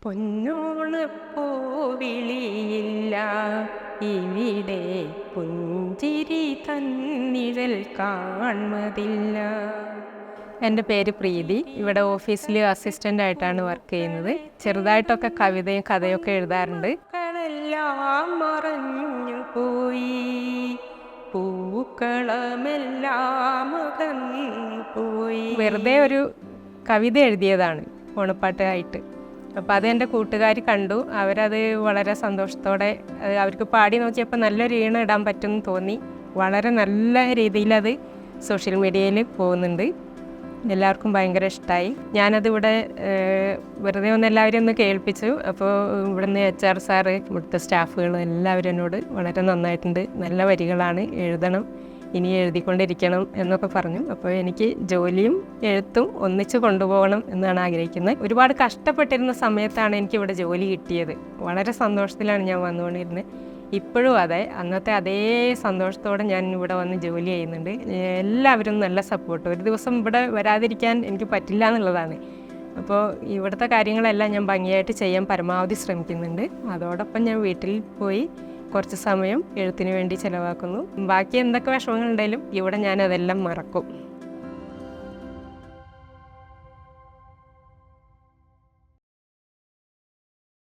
പൊന്നോണപ്പൂവിളിയില്ല ഇവിടെ പുഞ്ചിരി തന്നിഴൽ കാൺമതില്ല. എൻ്റെ പേര് പ്രീതി. ഇവിടെ ഓഫീസിൽ അസിസ്റ്റൻ്റ് ആയിട്ടാണ് വർക്ക് ചെയ്യുന്നത്. ചെറുതായിട്ടൊക്കെ കവിതയും കഥയൊക്കെ എഴുതാറുണ്ട്. കളെല്ലാം മറഞ്ഞു പോയി, പൂക്കളമെല്ലാം പോയി. വെറുതെ ഒരു കവിത എഴുതിയതാണ് ഓണപ്പാട്ടായിട്ട്. അപ്പോൾ അത് എൻ്റെ കൂട്ടുകാർ കണ്ടു. അവരത് വളരെ സന്തോഷത്തോടെ അവർക്ക് പാടി നോക്കിയപ്പോൾ നല്ലൊരു ഈണം ഇടാൻ പറ്റുമെന്ന് തോന്നി. വളരെ നല്ല രീതിയിലത് സോഷ്യൽ മീഡിയയിൽ പോകുന്നുണ്ട്. എല്ലാവർക്കും ഭയങ്കര ഇഷ്ടമായി. ഞാനതിവിടെ വെറുതെ എല്ലാവരും ഒന്ന് കേൾപ്പിച്ചു. അപ്പോൾ ഇവിടുന്ന് HR സാറ്, ഇവിടുത്തെ സ്റ്റാഫുകളും എല്ലാവരും എന്നോട് വളരെ നന്നായിട്ടുണ്ട്, നല്ല വരികളാണ്, എഴുതണം, ഇനി എഴുതിക്കൊണ്ടിരിക്കണം എന്നൊക്കെ പറഞ്ഞു. അപ്പോൾ എനിക്ക് ജോലിയും എഴുത്തും ഒന്നിച്ച് കൊണ്ടുപോകണം എന്നാണ് ആഗ്രഹിക്കുന്നത്. ഒരുപാട് കഷ്ടപ്പെട്ടിരുന്ന സമയത്താണ് എനിക്കിവിടെ ജോലി കിട്ടിയത്. വളരെ സന്തോഷത്തിലാണ് ഞാൻ വന്നുകൊണ്ടിരുന്നത്. ഇപ്പോഴും അതെ, അന്നത്തെ അതേ സന്തോഷത്തോടെ ഞാൻ ഇവിടെ വന്ന് ജോലി ചെയ്യുന്നുണ്ട്. എല്ലാവരും നല്ല സപ്പോർട്ട്. ഒരു ദിവസം ഇവിടെ വരാതിരിക്കാൻ എനിക്ക് പറ്റില്ല എന്നുള്ളതാണ്. അപ്പോൾ ഇവിടുത്തെ കാര്യങ്ങളെല്ലാം ഞാൻ ഭംഗിയായിട്ട് ചെയ്യാൻ പരമാവധി ശ്രമിക്കുന്നുണ്ട്. അതോടൊപ്പം ഞാൻ വീട്ടിൽ പോയി കുറച്ച് സമയം എഴുത്തിന് വേണ്ടി ചിലവാക്കുന്നു. ബാക്കി എന്തൊക്കെ വിഷമങ്ങളുണ്ടെങ്കിലും ഇവിടെ ഞാൻ അതെല്ലാം മറക്കും.